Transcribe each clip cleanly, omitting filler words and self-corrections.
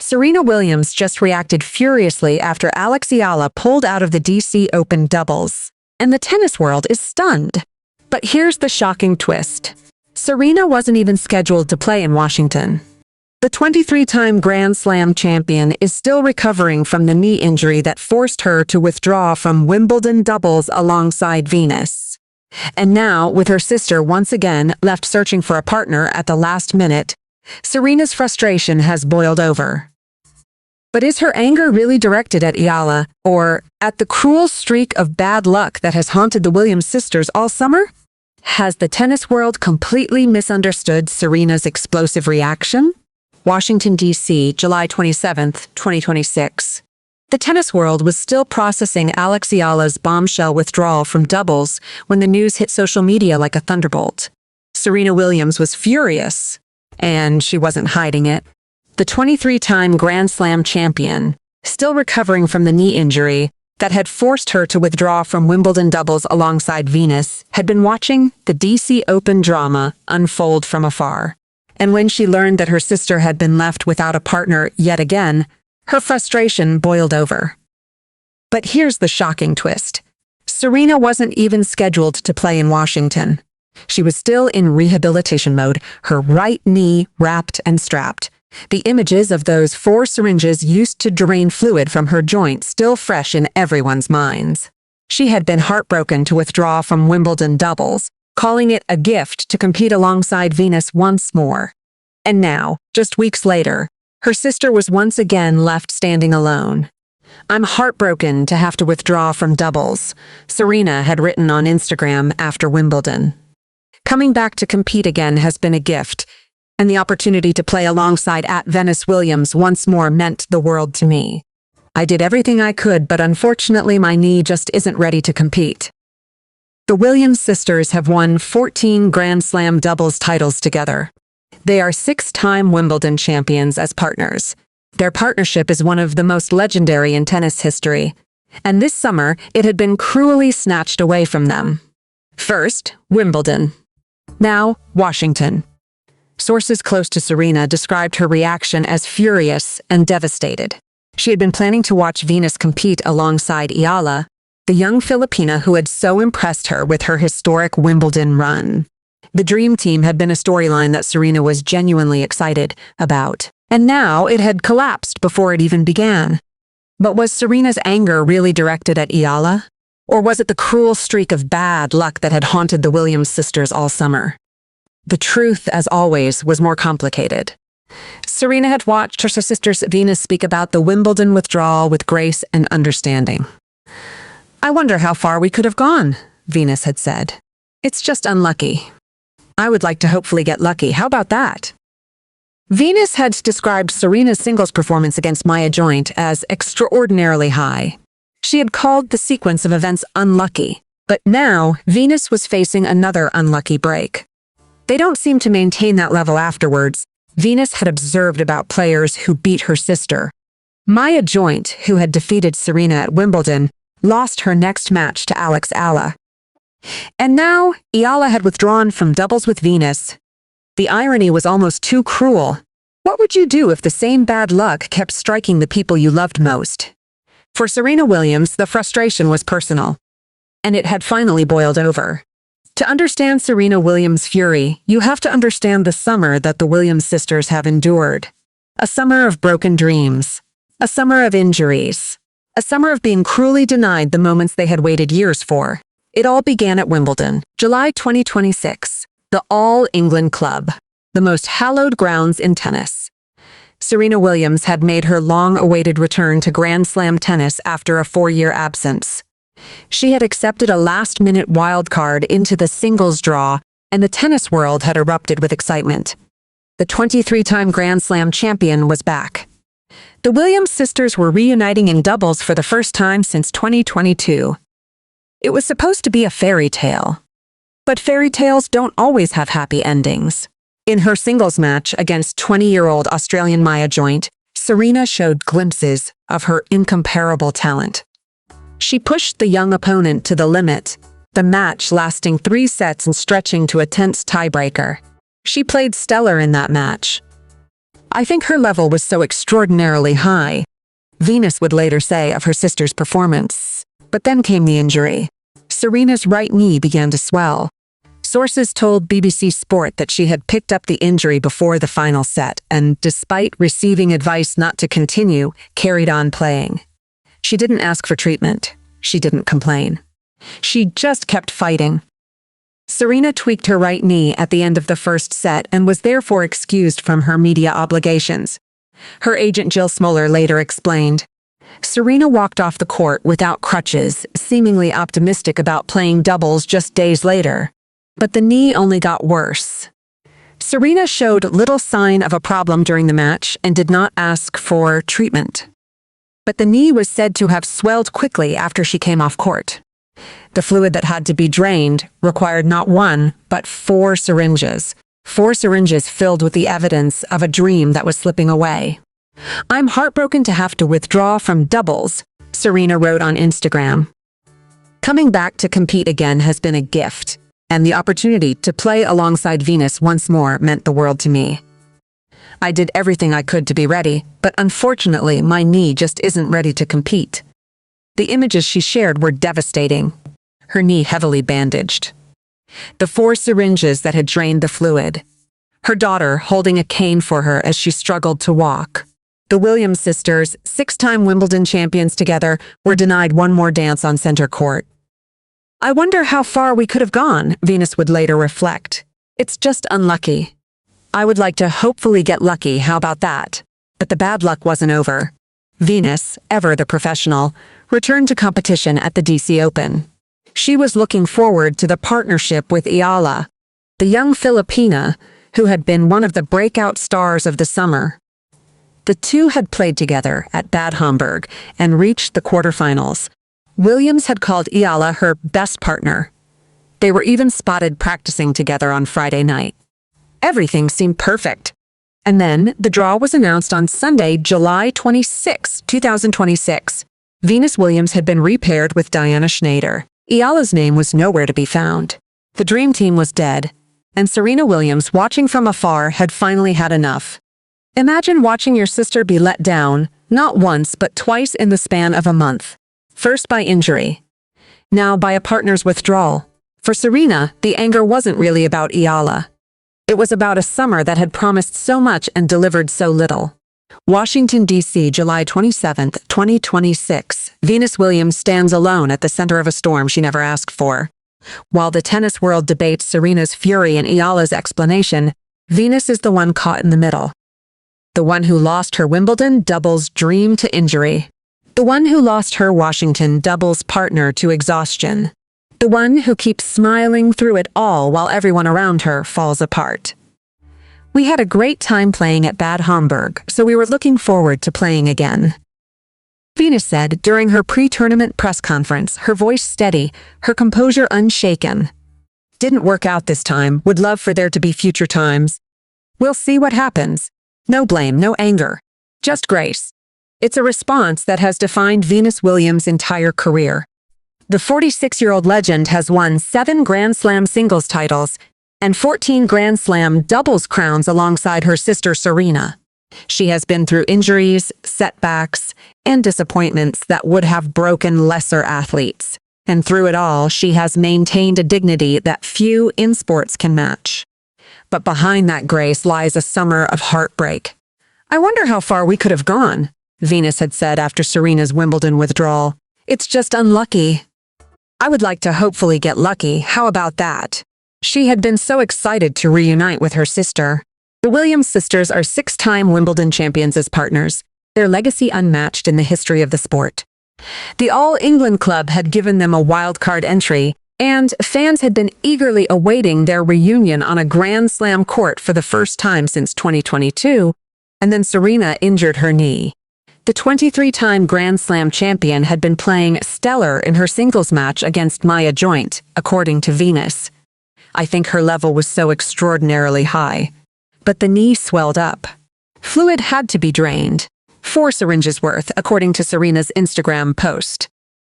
Serena Williams just reacted furiously after Alex Eala pulled out of the DC Open doubles, and the tennis world is stunned. But here's the shocking twist. Serena wasn't even scheduled to play in Washington. The 23-time Grand Slam champion is still recovering from the knee injury that forced her to withdraw from Wimbledon doubles alongside Venus. And now, with her sister once again left searching for a partner at the last minute, Serena's frustration has boiled over. But is her anger really directed at Eala, or at the cruel streak of bad luck that has haunted the Williams sisters all summer? Has the tennis world completely misunderstood Serena's explosive reaction? Washington, D.C., July 27, 2026. The tennis world was still processing Alex Eala's bombshell withdrawal from doubles when the news hit social media like a thunderbolt. Serena Williams was furious, and she wasn't hiding it. The 23-time Grand Slam champion, still recovering from the knee injury that had forced her to withdraw from Wimbledon doubles alongside Venus, had been watching the DC Open drama unfold from afar. And when she learned that her sister had been left without a partner yet again, her frustration boiled over. But here's the shocking twist. Serena wasn't even scheduled to play in Washington. She was still in rehabilitation mode, her right knee wrapped and strapped. The images of those 4 syringes used to drain fluid from her joint still fresh in everyone's minds. She had been heartbroken to withdraw from Wimbledon doubles, calling it a gift to compete alongside Venus once more. And now, just weeks later, her sister was once again left standing alone. "I'm heartbroken to have to withdraw from doubles," Serena had written on Instagram after Wimbledon. "Coming back to compete again has been a gift, and the opportunity to play alongside Venus Williams once more meant the world to me. I did everything I could, but unfortunately my knee just isn't ready to compete." The Williams sisters have won 14 Grand Slam doubles titles together. They are 6-time Wimbledon champions as partners. Their partnership is one of the most legendary in tennis history, and this summer it had been cruelly snatched away from them. First, Wimbledon. Now, Washington. Sources close to Serena described her reaction as furious and devastated. She had been planning to watch Venus compete alongside Eala, the young Filipina who had so impressed her with her historic Wimbledon run. The Dream Team had been a storyline that Serena was genuinely excited about, and now it had collapsed before it even began. But was Serena's anger really directed at Eala? Or was it the cruel streak of bad luck that had haunted the Williams sisters all summer? The truth, as always, was more complicated. Serena had watched her sister's Venus speak about the Wimbledon withdrawal with grace and understanding. "I wonder how far we could have gone," Venus had said. "It's just unlucky. I would like to hopefully get lucky. How about that?" Venus had described Serena's singles performance against Maya Joint as extraordinarily high. She had called the sequence of events unlucky, but now Venus was facing another unlucky break. "They don't seem to maintain that level afterwards," Venus had observed about players who beat her sister. Maya Joint, who had defeated Serena at Wimbledon, lost her next match to Alex Eala. And now, Eala had withdrawn from doubles with Venus. The irony was almost too cruel. What would you do if the same bad luck kept striking the people you loved most? For Serena Williams, the frustration was personal, and it had finally boiled over. To understand Serena Williams' fury, you have to understand the summer that the Williams sisters have endured. A summer of broken dreams. A summer of injuries. A summer of being cruelly denied the moments they had waited years for. It all began at Wimbledon, July 2026, the All England Club, the most hallowed grounds in tennis. Serena Williams had made her long-awaited return to Grand Slam tennis after a 4-year absence. She had accepted a last-minute wildcard into the singles draw, and the tennis world had erupted with excitement. The 23-time Grand Slam champion was back. The Williams sisters were reuniting in doubles for the first time since 2022. It was supposed to be a fairy tale. But fairy tales don't always have happy endings. In her singles match against 20-year-old Australian Maya Joint, Serena showed glimpses of her incomparable talent. She pushed the young opponent to the limit, the match lasting 3 sets and stretching to a tense tiebreaker. She played stellar in that match. I think her level was so extraordinarily high, Venus would later say of her sister's performance. But then came the injury. Serena's right knee began to swell. Sources told BBC Sport that she had picked up the injury before the final set and, despite receiving advice not to continue, carried on playing. She didn't ask for treatment. She didn't complain. She just kept fighting. Serena tweaked her right knee at the end of the first set and was therefore excused from her media obligations. Her agent Jill Smoller later explained, "Serena walked off the court without crutches, seemingly optimistic about playing doubles just days later. But the knee only got worse." Serena showed little sign of a problem during the match and did not ask for treatment. But the knee was said to have swelled quickly after she came off court. The fluid that had to be drained required not one, but 4 syringes. 4 syringes filled with the evidence of a dream that was slipping away. "I'm heartbroken to have to withdraw from doubles," Serena wrote on Instagram. "Coming back to compete again has been a gift, and the opportunity to play alongside Venus once more meant the world to me. I did everything I could to be ready, but unfortunately my knee just isn't ready to compete." The images she shared were devastating. Her knee heavily bandaged. The 4 syringes that had drained the fluid. Her daughter holding a cane for her as she struggled to walk. The Williams sisters, 6-time Wimbledon champions together, were denied one more dance on center court. "I wonder how far we could have gone," Venus would later reflect. "It's just unlucky. I would like to hopefully get lucky, how about that?" But the bad luck wasn't over. Venus, ever the professional, returned to competition at the DC Open. She was looking forward to the partnership with Eala, the young Filipina who had been one of the breakout stars of the summer. The two had played together at Bad Homburg and reached the quarterfinals. Williams had called Eala her best partner. They were even spotted practicing together on Friday night. Everything seemed perfect. And then the draw was announced on Sunday, July 26, 2026. Venus Williams had been repaired with Diana Schneider. Eala's name was nowhere to be found. The dream team was dead, and Serena Williams, watching from afar, had finally had enough. Imagine watching your sister be let down, not once but twice in the span of a month. First by injury, now by a partner's withdrawal. For Serena, the anger wasn't really about Eala. It was about a summer that had promised so much and delivered so little. Washington, D.C., July 27, 2026. Venus Williams stands alone at the center of a storm she never asked for. While the tennis world debates Serena's fury and Eala's explanation, Venus is the one caught in the middle. The one who lost her Wimbledon doubles dream to injury. The one who lost her Washington doubles partner to exhaustion. The one who keeps smiling through it all while everyone around her falls apart. "We had a great time playing at Bad Homburg, so we were looking forward to playing again," Venus said during her pre-tournament press conference, her voice steady, her composure unshaken. "Didn't work out this time, would love for there to be future times. We'll see what happens. No blame, no anger. Just grace." It's a response that has defined Venus Williams' entire career. The 46-year-old legend has won 7 Grand Slam singles titles and 14 Grand Slam doubles crowns alongside her sister Serena. She has been through injuries, setbacks, and disappointments that would have broken lesser athletes. And through it all, she has maintained a dignity that few in sports can match. But behind that grace lies a summer of heartbreak. "I wonder how far we could have gone," Venus had said after Serena's Wimbledon withdrawal. "It's just unlucky. I would like to hopefully get lucky, how about that?" She had been so excited to reunite with her sister. The Williams sisters are 6-time Wimbledon champions as partners, their legacy unmatched in the history of the sport. The All England club had given them a wildcard entry, and fans had been eagerly awaiting their reunion on a Grand Slam court for the first time since 2022, and then Serena injured her knee. The 23-time Grand Slam champion had been playing stellar in her singles match against Maya Joint, according to Venus. "I think her level was so extraordinarily high." But the knee swelled up. Fluid had to be drained. 4 syringes worth, according to Serena's Instagram post.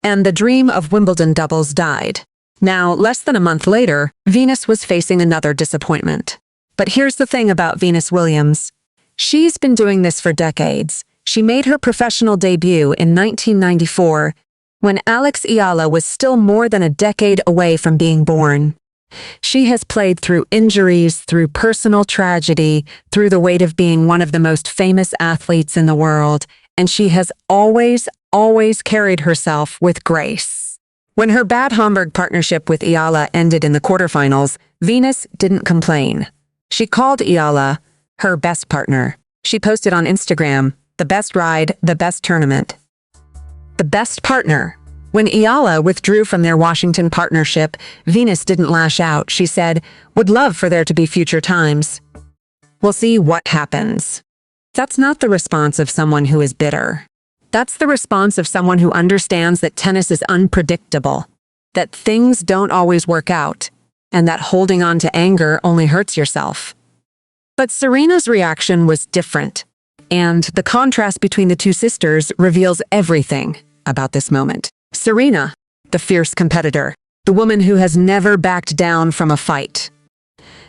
And the dream of Wimbledon doubles died. Now, less than a month later, Venus was facing another disappointment. But here's the thing about Venus Williams. She's been doing this for decades. She made her professional debut in 1994, when Alex Eala was still more than a decade away from being born. She has played through injuries, through personal tragedy, through the weight of being one of the most famous athletes in the world, and she has always carried herself with grace. When her Bad Homburg partnership with Eala ended in the quarterfinals, Venus didn't complain. She called Eala her best partner. She posted on Instagram, "The best ride, the best tournament." The best partner. When Eala withdrew from their Washington partnership, Venus didn't lash out. She said, "Would love for there to be future times. We'll see what happens." That's not the response of someone who is bitter. That's the response of someone who understands that tennis is unpredictable, that things don't always work out, and that holding on to anger only hurts yourself. But Serena's reaction was different, and the contrast between the two sisters reveals everything about this moment. Serena, the fierce competitor, the woman who has never backed down from a fight.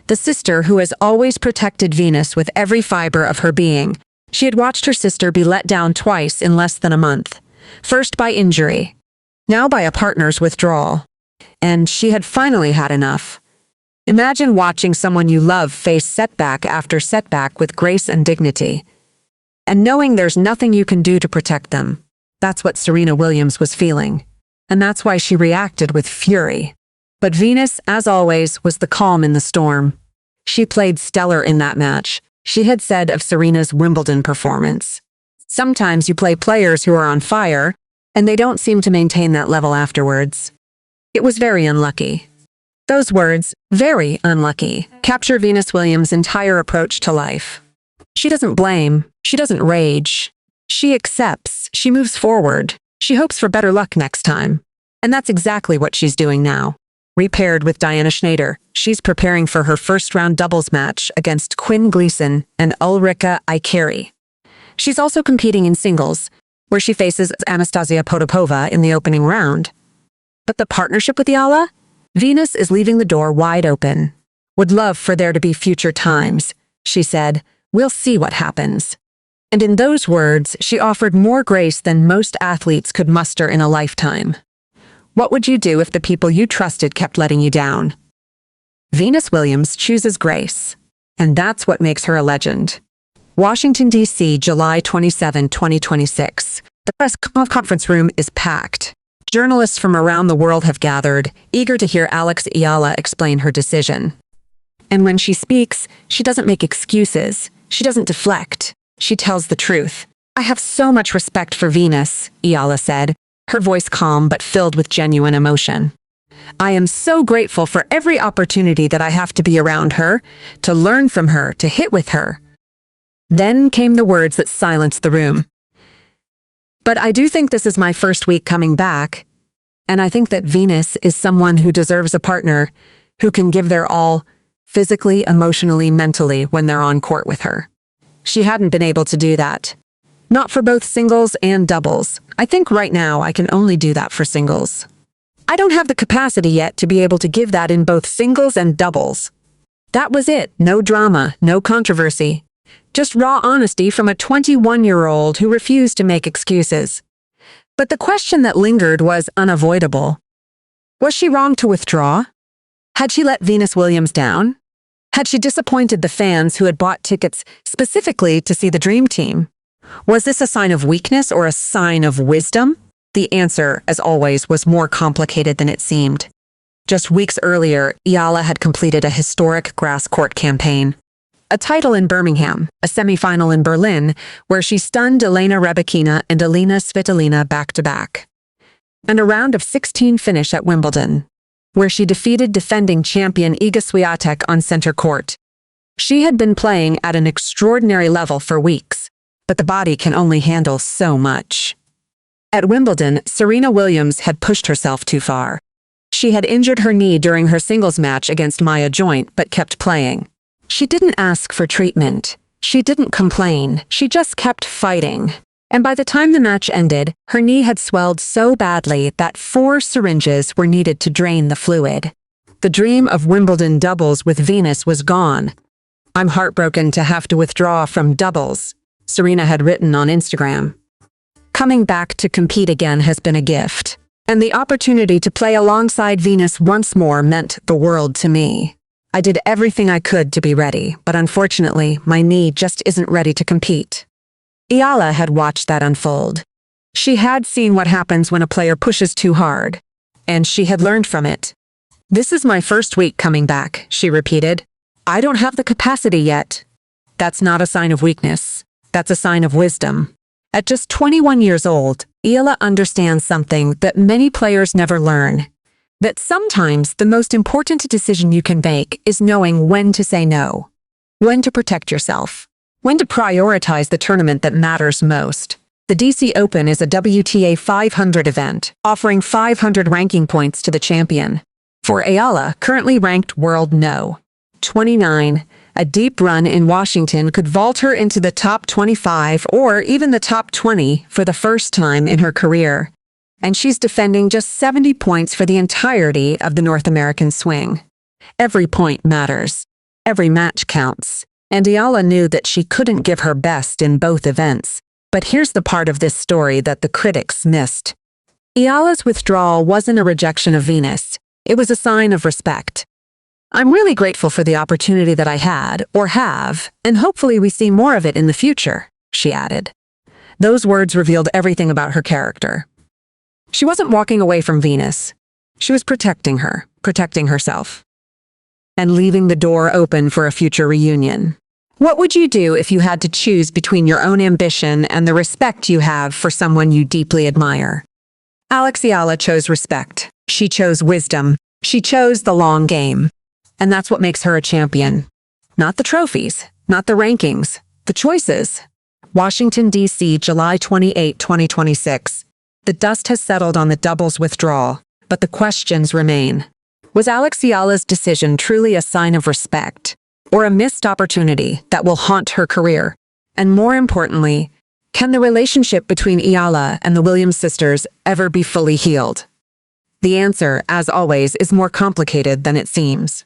The sister who has always protected Venus with every fiber of her being. She had watched her sister be let down twice in less than a month. First by injury, now by a partner's withdrawal. And she had finally had enough. Imagine watching someone you love face setback after setback with grace and dignity, and knowing there's nothing you can do to protect them. That's what Serena Williams was feeling, and that's why she reacted with fury. But Venus, as always, was the calm in the storm. She played stellar in that match. She had said of Serena's Wimbledon performance, "Sometimes you play players who are on fire, and they don't seem to maintain that level afterwards." It was very unlucky. Those words, "very unlucky," capture Venus Williams' entire approach to life. She doesn't blame. She doesn't rage. She accepts. She moves forward. She hopes for better luck next time. And that's exactly what she's doing now. Repaired with Diana Schneider, she's preparing for her first-round doubles match against Quinn Gleason and Ulrika Ikeri. She's also competing in singles, where she faces Anastasia Potapova in the opening round. But the partnership with Eala? Venus is leaving the door wide open. "Would love for there to be future times," she said. "We'll see what happens." And in those words, she offered more grace than most athletes could muster in a lifetime. What would you do if the people you trusted kept letting you down? Venus Williams chooses grace, and that's what makes her a legend. Washington, D.C., July 27, 2026. The press conference room is packed. Journalists from around the world have gathered, eager to hear Alex Eala explain her decision. And when she speaks, she doesn't make excuses. She doesn't deflect. She tells the truth. "I have so much respect for Venus," Eala said, her voice calm but filled with genuine emotion. "I am so grateful for every opportunity that I have to be around her, to learn from her, to hit with her." Then came the words that silenced the room. "But I do think this is my first week coming back, and I think that Venus is someone who deserves a partner who can give their all, physically, emotionally, mentally, when they're on court with her." She hadn't been able to do that. Not for both singles and doubles. "I think right now I can only do that for singles. I don't have the capacity yet to be able to give that in both singles and doubles." That was it. No drama, no controversy. Just raw honesty from a 21-year-old who refused to make excuses. But the question that lingered was unavoidable. Was she wrong to withdraw? Had she let Venus Williams down? Had she disappointed the fans who had bought tickets specifically to see the Dream Team? Was this a sign of weakness or a sign of wisdom? The answer, as always, was more complicated than it seemed. Just weeks earlier, Eala had completed a historic grass court campaign. A title in Birmingham, a semifinal in Berlin, where she stunned Elena Rybakina and Alina Svitolina back-to-back. And a round of 16 finish at Wimbledon, where she defeated defending champion Iga Swiatek on center court. She had been playing at an extraordinary level for weeks, but the body can only handle so much. At Wimbledon, Serena Williams had pushed herself too far. She had injured her knee during her singles match against Maya Joint, but kept playing. She didn't ask for treatment. She didn't complain. She just kept fighting. And by the time the match ended, her knee had swelled so badly that 4 syringes were needed to drain the fluid. The dream of Wimbledon doubles with Venus was gone. "I'm heartbroken to have to withdraw from doubles," Serena had written on Instagram. "Coming back to compete again has been a gift, and the opportunity to play alongside Venus once more meant the world to me. I did everything I could to be ready, but unfortunately, my knee just isn't ready to compete." Eala had watched that unfold. She had seen what happens when a player pushes too hard, and she had learned from it. "This is my first week coming back," she repeated. "I don't have the capacity yet." That's not a sign of weakness. That's a sign of wisdom. At just 21 years old, Eala understands something that many players never learn. That sometimes the most important decision you can make is knowing when to say no, when to protect yourself, when to prioritize the tournament that matters most. The DC Open is a WTA 500 event, offering 500 ranking points to the champion. For Eala, currently ranked world no. 29, a deep run in Washington could vault her into the top 25 or even the top 20 for the first time in her career. And she's defending just 70 points for the entirety of the North American swing. Every point matters. Every match counts. And Eala knew that she couldn't give her best in both events. But here's the part of this story that the critics missed. Eala's withdrawal wasn't a rejection of Venus. It was a sign of respect. "I'm really grateful for the opportunity that I had, or have, and hopefully we see more of it in the future," she added. Those words revealed everything about her character. She wasn't walking away from Venus. She was protecting her, protecting herself, and leaving the door open for a future reunion. What would you do if you had to choose between your own ambition and the respect you have for someone you deeply admire? Alex Eala chose respect. She chose wisdom. She chose the long game. And that's what makes her a champion. Not the trophies, not the rankings, the choices. Washington, D.C., July 28, 2026. The dust has settled on the doubles withdrawal, but the questions remain. Was Alex Eala's decision truly a sign of respect, or a missed opportunity that will haunt her career? And more importantly, can the relationship between Eala and the Williams sisters ever be fully healed? The answer, as always, is more complicated than it seems.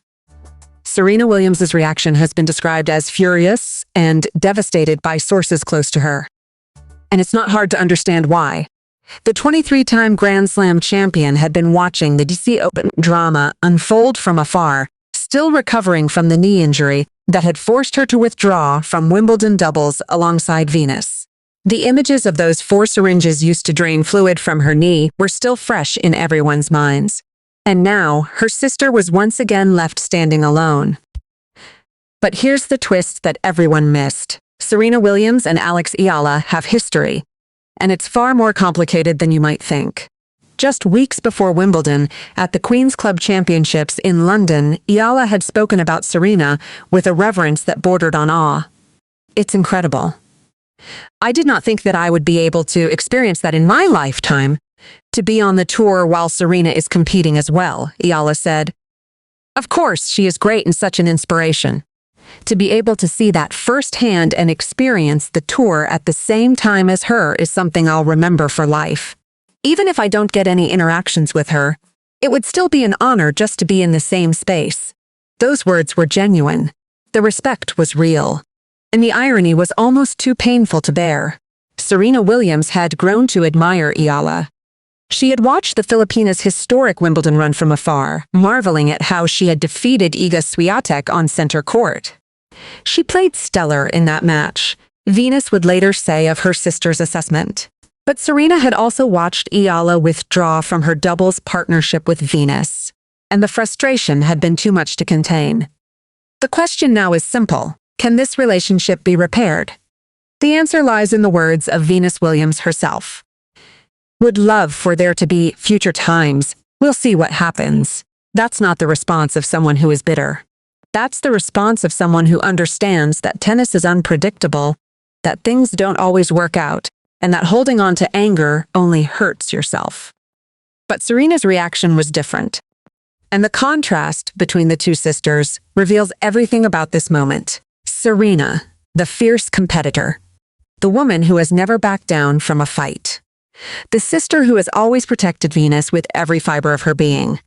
Serena Williams' reaction has been described as furious and devastated by sources close to her. And it's not hard to understand why. The 23-time Grand Slam champion had been watching the DC Open drama unfold from afar, still recovering from the knee injury that had forced her to withdraw from Wimbledon doubles alongside Venus. The images of those 4 syringes used to drain fluid from her knee were still fresh in everyone's minds. And now, her sister was once again left standing alone. But here's the twist that everyone missed. Serena Williams and Alex Eala have history. And it's far more complicated than you might think. Just weeks before Wimbledon, at the Queen's Club Championships in London, Eala had spoken about Serena with a reverence that bordered on awe. "It's incredible. I did not think that I would be able to experience that in my lifetime, to be on the tour while Serena is competing as well," Eala said. "Of course, she is great and such an inspiration. To be able to see that firsthand and experience the tour at the same time as her is something I'll remember for life. Even if I don't get any interactions with her, it would still be an honor just to be in the same space." Those words were genuine. The respect was real. And the irony was almost too painful to bear. Serena Williams had grown to admire Eala. She had watched the Filipinas' historic Wimbledon run from afar, marveling at how she had defeated Iga Swiatek on center court. She played stellar in that match, Venus would later say of her sister's assessment. But Serena had also watched Eala withdraw from her doubles partnership with Venus, and the frustration had been too much to contain. The question now is simple. Can this relationship be repaired? The answer lies in the words of Venus Williams herself. "Would love for there to be future times. We'll see what happens." That's not the response of someone who is bitter. That's the response of someone who understands that tennis is unpredictable, that things don't always work out, and that holding on to anger only hurts yourself. But Serena's reaction was different. And the contrast between the two sisters reveals everything about this moment. Serena, the fierce competitor. The woman who has never backed down from a fight. The sister who has always protected Venus with every fiber of her being.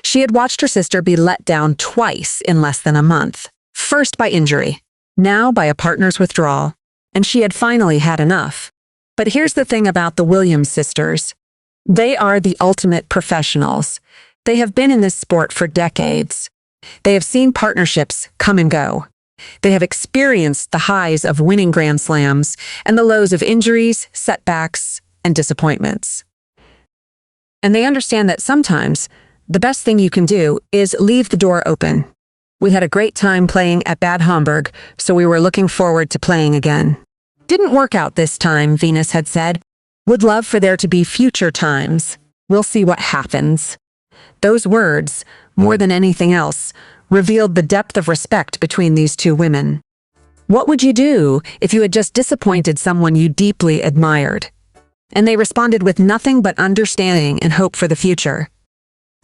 She had watched her sister be let down twice in less than a month. First by injury, now by a partner's withdrawal, and she had finally had enough. But here's the thing about the Williams sisters. They are the ultimate professionals. They have been in this sport for decades. They have seen partnerships come and go. They have experienced the highs of winning Grand Slams and the lows of injuries, setbacks, and disappointments. And they understand that sometimes the best thing you can do is leave the door open. We had a great time playing at Bad Homburg, so we were looking forward to playing again. Didn't work out this time, Venus had said. Would love for there to be future times. We'll see what happens. Those words, more than anything else, revealed the depth of respect between these two women. What would you do if you had just disappointed someone you deeply admired? And they responded with nothing but understanding and hope for the future.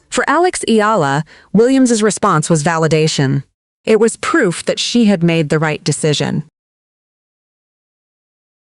For Alex Eala, Williams's response was validation. It was proof that she had made the right decision.